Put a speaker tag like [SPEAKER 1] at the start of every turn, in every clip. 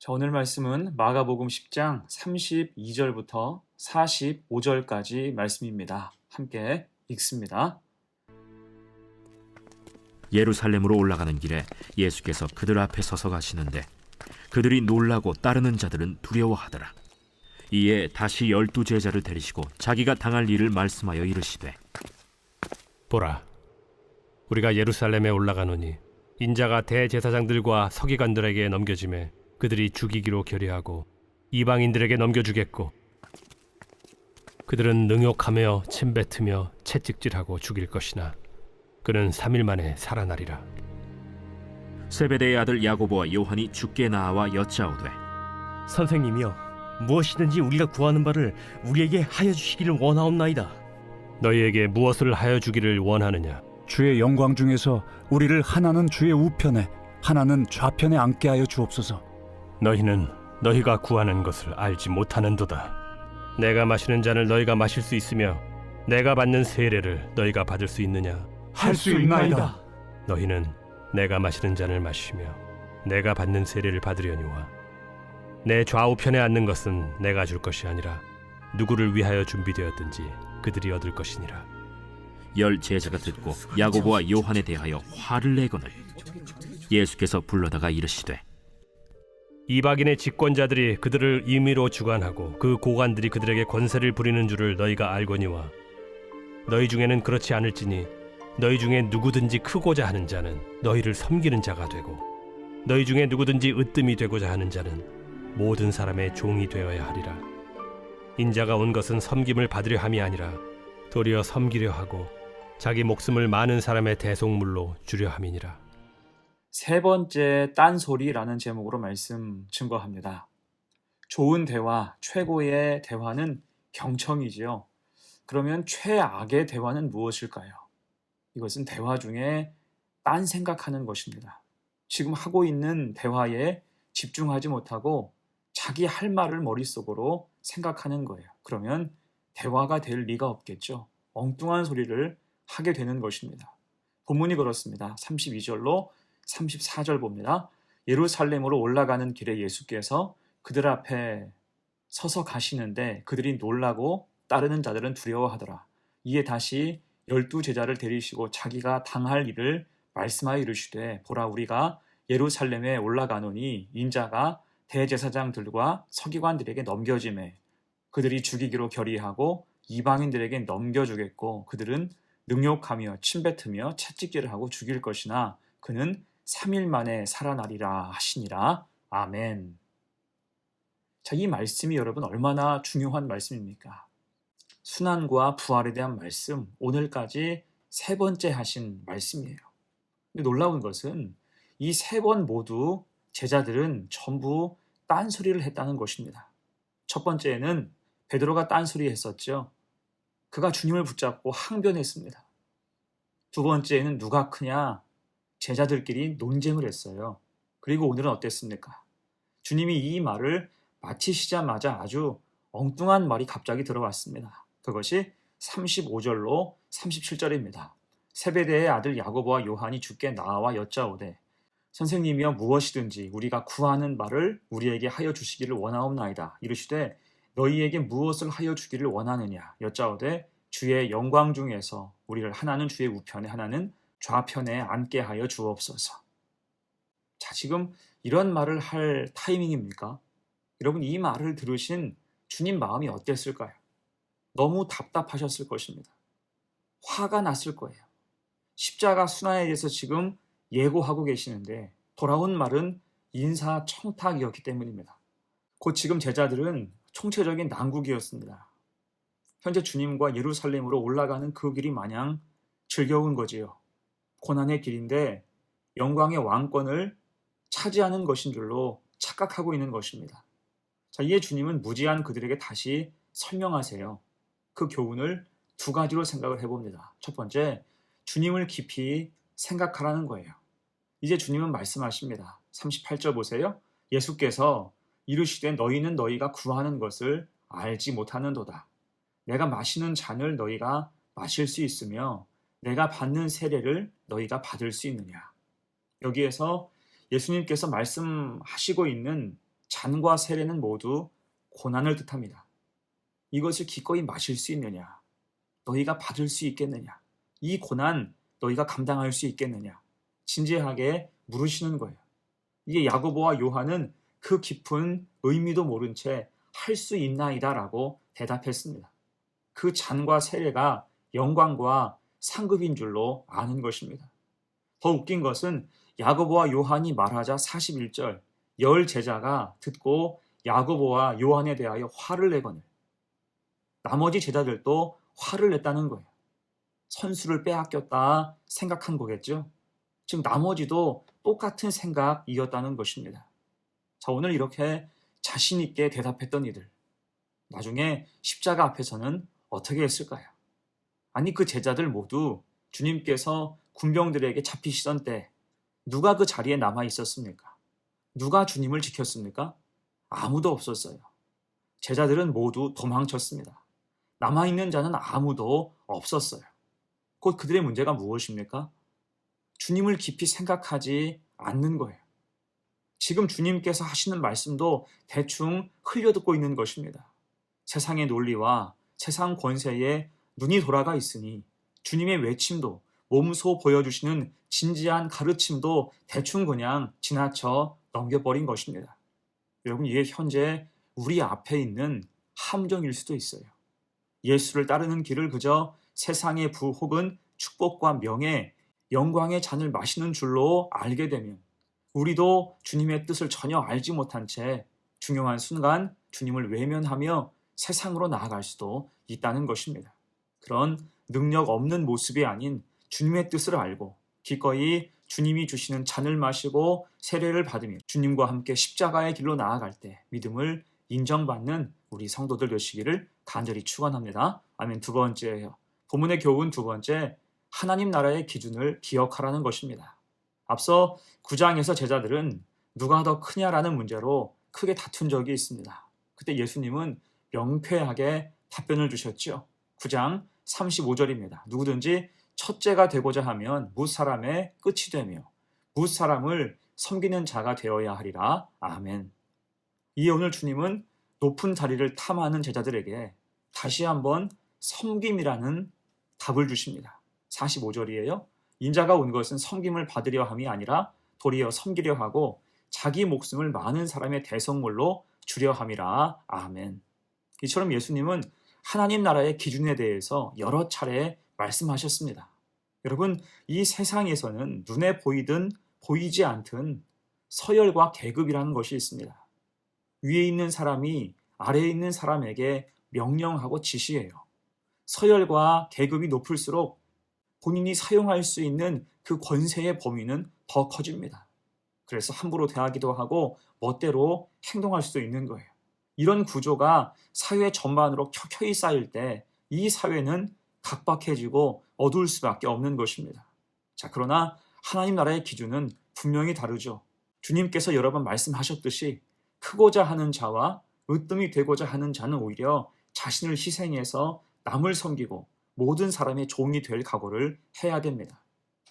[SPEAKER 1] 자, 오늘 말씀은 마가복음 10장 32절부터 45절까지 말씀입니다. 함께 읽습니다.
[SPEAKER 2] 예루살렘으로 올라가는 길에 예수께서 그들 앞에 서서 가시는데 그들이 놀라고 따르는 자들은 두려워하더라. 이에 다시 12 제자를 데리시고 자기가 당할 일을 말씀하여 이르시되,
[SPEAKER 3] 보라, 우리가 예루살렘에 올라가노니 인자가 대제사장들과 서기관들에게 넘겨지매 그들이 죽이기로 결의하고 이방인들에게 넘겨주겠고, 그들은 능욕하며 침뱉으며 채찍질하고 죽일 것이나 그는 3일 만에 살아나리라.
[SPEAKER 2] 세베대의 아들 야고보와 요한이 주께 나와 여짜오되,
[SPEAKER 4] 선생님이여, 무엇이든지 우리가 구하는 바를 우리에게 하여 주시기를 원하옵나이다.
[SPEAKER 3] 너희에게 무엇을 하여 주기를 원하느냐?
[SPEAKER 5] 주의 영광 중에서 우리를 하나는 주의 우편에 하나는 좌편에 앉게 하여 주옵소서.
[SPEAKER 3] 너희는 너희가 구하는 것을 알지 못하는도다. 내가 마시는 잔을 너희가 마실 수 있으며 내가 받는 세례를 너희가 받을 수 있느냐?
[SPEAKER 5] 할 수 있나이다.
[SPEAKER 3] 너희는 내가 마시는 잔을 마시며 내가 받는 세례를 받으려니와 내 좌우편에 앉는 것은 내가 줄 것이 아니라 누구를 위하여 준비되었든지 그들이 얻을 것이니라.
[SPEAKER 2] 10 제자가 듣고 야고보와 요한에 대하여 화를 내거늘 예수께서 불러다가 이르시되,
[SPEAKER 3] 이방인의 집권자들이 그들을 임의로 주관하고 그 고관들이 그들에게 권세를 부리는 줄을 너희가 알거니와 너희 중에는 그렇지 않을지니 너희 중에 누구든지 크고자 하는 자는 너희를 섬기는 자가 되고 너희 중에 누구든지 으뜸이 되고자 하는 자는 모든 사람의 종이 되어야 하리라. 인자가 온 것은 섬김을 받으려 함이 아니라 도리어 섬기려 하고 자기 목숨을 많은 사람의 대속물로 주려 함이니라.
[SPEAKER 1] 세 번째 딴소리라는 제목으로 말씀 증거합니다. 좋은 대화, 최고의 대화는 경청이지요. 그러면 최악의 대화는 무엇일까요? 이것은 대화 중에 딴 생각하는 것입니다. 지금 하고 있는 대화에 집중하지 못하고 자기 할 말을 머릿속으로 생각하는 거예요. 그러면 대화가 될 리가 없겠죠. 엉뚱한 소리를 하게 되는 것입니다. 본문이 그렇습니다. 32절로 34절 봅니다. 예루살렘으로 올라가는 길에 예수께서 그들 앞에 서서 가시는데 그들이 놀라고 따르는 자들은 두려워하더라. 이에 다시 12 제자를 데리시고 자기가 당할 일을 말씀하여 이르시되, 보라, 우리가 예루살렘에 올라가노니 인자가 대제사장들과 서기관들에게 넘겨지매 그들이 죽이기로 결의하고 이방인들에게 넘겨주겠고 그들은 능욕하며 침뱉으며 채찍질을 하고 죽일 것이나 그는 3일 만에 살아나리라 하시니라. 아멘. 자, 이 말씀이 여러분 얼마나 중요한 말씀입니까? 순환과 부활에 대한 말씀, 오늘까지 세 번째 하신 말씀이에요. 근데 놀라운 것은 이 세 번 모두 제자들은 전부 딴소리를 했다는 것입니다. 첫 번째는 베드로가 딴소리 했었죠. 그가 주님을 붙잡고 항변했습니다. 두 번째는 누가 크냐? 제자들끼리 논쟁을 했어요. 그리고 오늘은 어땠습니까? 주님이 이 말을 마치시자마자 아주 엉뚱한 말이 갑자기 들어왔습니다. 그것이 35절로 37절입니다. 세베대의 아들 야고보와 요한이 주께 나와 여짜오되, 선생님이여, 무엇이든지 우리가 구하는 바를 우리에게 하여 주시기를 원하옵나이다. 이르시되, 너희에게 무엇을 하여 주기를 원하느냐? 여짜오되, 주의 영광 중에서 우리를 하나는 주의 우편에 하나는 좌편에 앉게 하여 주옵소서. 자, 지금 이런 말을 할 타이밍입니까? 여러분, 이 말을 들으신 주님 마음이 어땠을까요? 너무 답답하셨을 것입니다. 화가 났을 거예요. 십자가 순환에 대해서 지금 예고하고 계시는데 돌아온 말은 인사청탁이었기 때문입니다. 곧 지금 제자들은 총체적인 난국이었습니다. 현재 주님과 예루살렘으로 올라가는 그 길이 마냥 즐거운 거지요. 고난의 길인데 영광의 왕권을 차지하는 것인 줄로 착각하고 있는 것입니다. 자, 이에 주님은 무지한 그들에게 다시 설명하세요. 그 교훈을 두 가지로 생각을 해봅니다. 첫 번째, 주님을 깊이 생각하라는 거예요. 이제 주님은 말씀하십니다. 38절 보세요. 예수께서 이르시되, 너희는 너희가 구하는 것을 알지 못하는도다. 내가 마시는 잔을 너희가 마실 수 있으며 내가 받는 세례를 너희가 받을 수 있느냐. 여기에서 예수님께서 말씀하시고 있는 잔과 세례는 모두 고난을 뜻합니다. 이것을 기꺼이 마실 수 있느냐? 너희가 받을 수 있겠느냐? 이 고난 너희가 감당할 수 있겠느냐? 진지하게 물으시는 거예요. 이게 야고보와 요한은 그 깊은 의미도 모른 채 할 수 있나이다 라고 대답했습니다. 그 잔과 세례가 영광과 상급인 줄로 아는 것입니다. 더 웃긴 것은 야고보와 요한이 말하자 41절 열 제자가 듣고 야고보와 요한에 대하여 화를 내거늘 나머지 제자들도 화를 냈다는 거예요. 선수를 빼앗겼다 생각한 거겠죠. 즉 나머지도 똑같은 생각이었다는 것입니다. 자, 오늘 이렇게 자신 있게 대답했던 이들, 나중에 십자가 앞에서는 어떻게 했을까요? 아니 그 제자들 모두 주님께서 군병들에게 잡히시던 때 누가 그 자리에 남아 있었습니까? 누가 주님을 지켰습니까? 아무도 없었어요. 제자들은 모두 도망쳤습니다. 남아있는 자는 아무도 없었어요. 곧 그들의 문제가 무엇입니까? 주님을 깊이 생각하지 않는 거예요. 지금 주님께서 하시는 말씀도 대충 흘려듣고 있는 것입니다. 세상의 논리와 세상 권세에 눈이 돌아가 있으니 주님의 외침도 몸소 보여주시는 진지한 가르침도 대충 그냥 지나쳐 넘겨버린 것입니다. 여러분, 이게 현재 우리 앞에 있는 함정일 수도 있어요. 예수를 따르는 길을 그저 세상의 부 혹은 축복과 명예, 영광의 잔을 마시는 줄로 알게 되면 우리도 주님의 뜻을 전혀 알지 못한 채 중요한 순간 주님을 외면하며 세상으로 나아갈 수도 있다는 것입니다. 그런 능력 없는 모습이 아닌 주님의 뜻을 알고 기꺼이 주님이 주시는 잔을 마시고 세례를 받으며 주님과 함께 십자가의 길로 나아갈 때 믿음을 인정받는 우리 성도들 되시기를 간절히 축원합니다. 아멘. 두 번째예요. 본문의 교훈 두 번째, 하나님 나라의 기준을 기억하라는 것입니다. 앞서 9장에서 제자들은 누가 더 크냐라는 문제로 크게 다툰 적이 있습니다. 그때 예수님은 명쾌하게 답변을 주셨죠. 9장 35절입니다. 누구든지 첫째가 되고자 하면 무사람의 끝이 되며 무사람을 섬기는 자가 되어야 하리라. 아멘. 이에 오늘 주님은 높은 자리를 탐하는 제자들에게 다시 한번 섬김이라는 답을 주십니다. 45절이에요. 인자가 온 것은 섬김을 받으려 함이 아니라 도리어 섬기려 하고 자기 목숨을 많은 사람의 대성물로 주려 함이라. 아멘. 이처럼 예수님은 하나님 나라의 기준에 대해서 여러 차례 말씀하셨습니다. 여러분, 이 세상에서는 눈에 보이든 보이지 않든 서열과 계급이라는 것이 있습니다. 위에 있는 사람이 아래에 있는 사람에게 명령하고 지시해요. 서열과 계급이 높을수록 본인이 사용할 수 있는 그 권세의 범위는 더 커집니다. 그래서 함부로 대하기도 하고 멋대로 행동할 수도 있는 거예요. 이런 구조가 사회 전반으로 켜켜이 쌓일 때 이 사회는 각박해지고 어두울 수밖에 없는 것입니다. 자, 그러나 하나님 나라의 기준은 분명히 다르죠. 주님께서 여러 번 말씀하셨듯이 크고자 하는 자와 으뜸이 되고자 하는 자는 오히려 자신을 희생해서 남을 섬기고 모든 사람의 종이 될 각오를 해야 됩니다.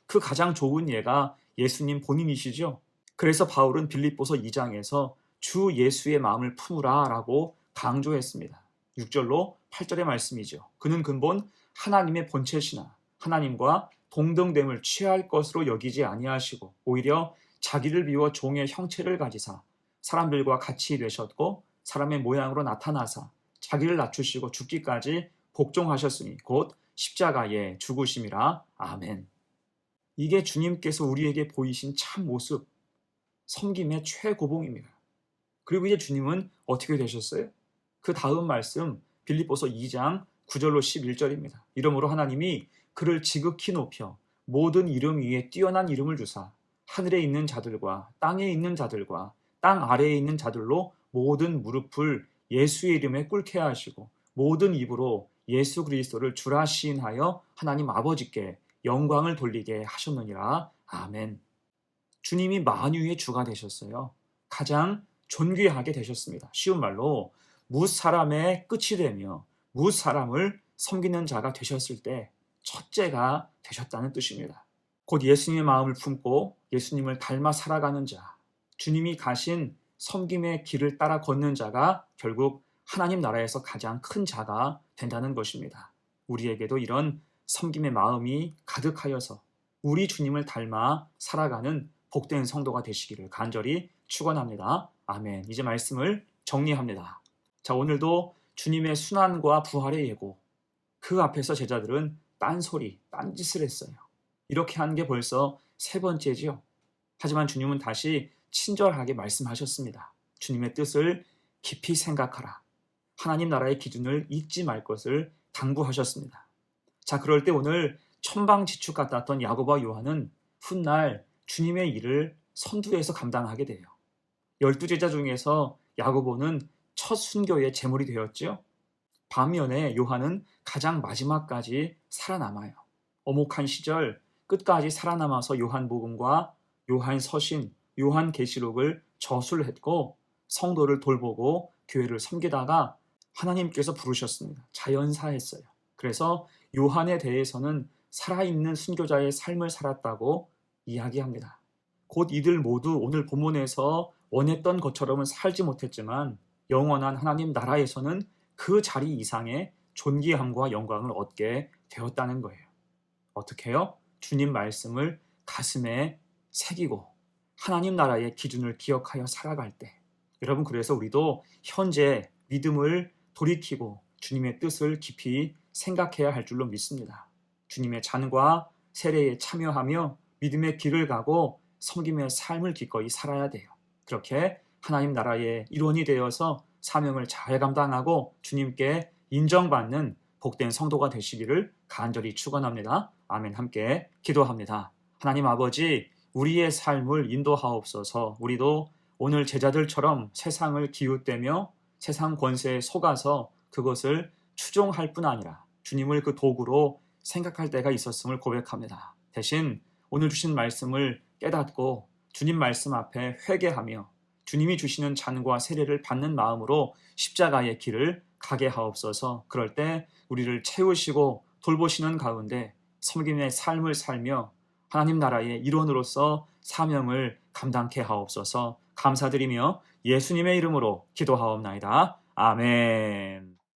[SPEAKER 1] 그 가장 좋은 예가 예수님 본인이시죠. 그래서 바울은 빌립보서 2장에서 주 예수의 마음을 품으라 라고 강조했습니다. 6절로 8절의 말씀이죠. 그는 근본 하나님의 본체시나 하나님과 동등됨을 취할 것으로 여기지 아니하시고 오히려 자기를 비워 종의 형체를 가지사 사람들과 같이 되셨고 사람의 모양으로 나타나사 자기를 낮추시고 죽기까지 복종하셨으니 곧 십자가에 죽으심이라. 아멘. 이게 주님께서 우리에게 보이신 참 모습, 섬김의 최고봉입니다. 그리고 이제 주님은 어떻게 되셨어요? 그 다음 말씀 빌립보서 2장 9절로 11절입니다. 이러므로 하나님이 그를 지극히 높여 모든 이름 위에 뛰어난 이름을 주사 하늘에 있는 자들과 땅에 있는 자들과 땅 아래에 있는 자들로 모든 무릎을 예수의 이름에 꿇게 하시고 모든 입으로 예수 그리스도를 주라 시인하여 하나님 아버지께 영광을 돌리게 하셨느니라. 아멘. 주님이 만유의 주가 되셨어요. 가장 존귀하게 되셨습니다. 쉬운 말로 무사람의 끝이 되며 무사람을 섬기는 자가 되셨을 때 첫째가 되셨다는 뜻입니다. 곧 예수님의 마음을 품고 예수님을 닮아 살아가는 자, 주님이 가신 섬김의 길을 따라 걷는 자가 결국 하나님 나라에서 가장 큰 자가 된다는 것입니다. 우리에게도 이런 섬김의 마음이 가득하여서 우리 주님을 닮아 살아가는 복된 성도가 되시기를 간절히 축원합니다. 아멘. 이제 말씀을 정리합니다. 자, 오늘도 주님의 순환과 부활의 예고, 그 앞에서 제자들은 딴소리, 딴짓을 했어요. 이렇게 한 게 벌써 세 번째지요. 하지만 주님은 다시 친절하게 말씀하셨습니다. 주님의 뜻을 깊이 생각하라. 하나님 나라의 기준을 잊지 말 것을 당부하셨습니다. 자, 그럴 때 오늘 천방지축 같았던 야고보와 요한은 훗날 주님의 일을 선두에서 감당하게 돼요. 12제자 중에서 야고보는 첫 순교의 제물이 되었지요. 반면에 요한은 가장 마지막까지 살아남아요. 엄혹한 시절 끝까지 살아남아서 요한복음과 요한서신, 요한계시록을 저술했고 성도를 돌보고 교회를 섬기다가 하나님께서 부르셨습니다. 자연사했어요. 그래서 요한에 대해서는 살아있는 순교자의 삶을 살았다고 이야기합니다. 곧 이들 모두 오늘 본문에서 원했던 것처럼은 살지 못했지만 영원한 하나님 나라에서는 그 자리 이상의 존귀함과 영광을 얻게 되었다는 거예요. 어떻게 해요? 주님 말씀을 가슴에 새기고 하나님 나라의 기준을 기억하여 살아갈 때, 여러분, 그래서 우리도 현재 믿음을 돌이키고 주님의 뜻을 깊이 생각해야 할 줄로 믿습니다. 주님의 잔과 세례에 참여하며 믿음의 길을 가고 섬김의 삶을 기꺼이 살아야 돼요. 그렇게 하나님 나라의 일원이 되어서 사명을 잘 감당하고 주님께 인정받는 복된 성도가 되시기를 간절히 축원합니다. 아멘. 함께 기도합니다. 하나님 아버지, 우리의 삶을 인도하옵소서. 우리도 오늘 제자들처럼 세상을 기웃대며 세상 권세에 속아서 그것을 추종할 뿐 아니라 주님을 그 도구로 생각할 때가 있었음을 고백합니다. 대신 오늘 주신 말씀을 깨닫고 주님 말씀 앞에 회개하며 주님이 주시는 잔과 세례를 받는 마음으로 십자가의 길을 가게 하옵소서. 그럴 때 우리를 채우시고 돌보시는 가운데 섬김의 삶을 살며 하나님 나라의 일원으로서 사명을 감당케 하옵소서. 감사드리며 예수님의 이름으로 기도하옵나이다. 아멘.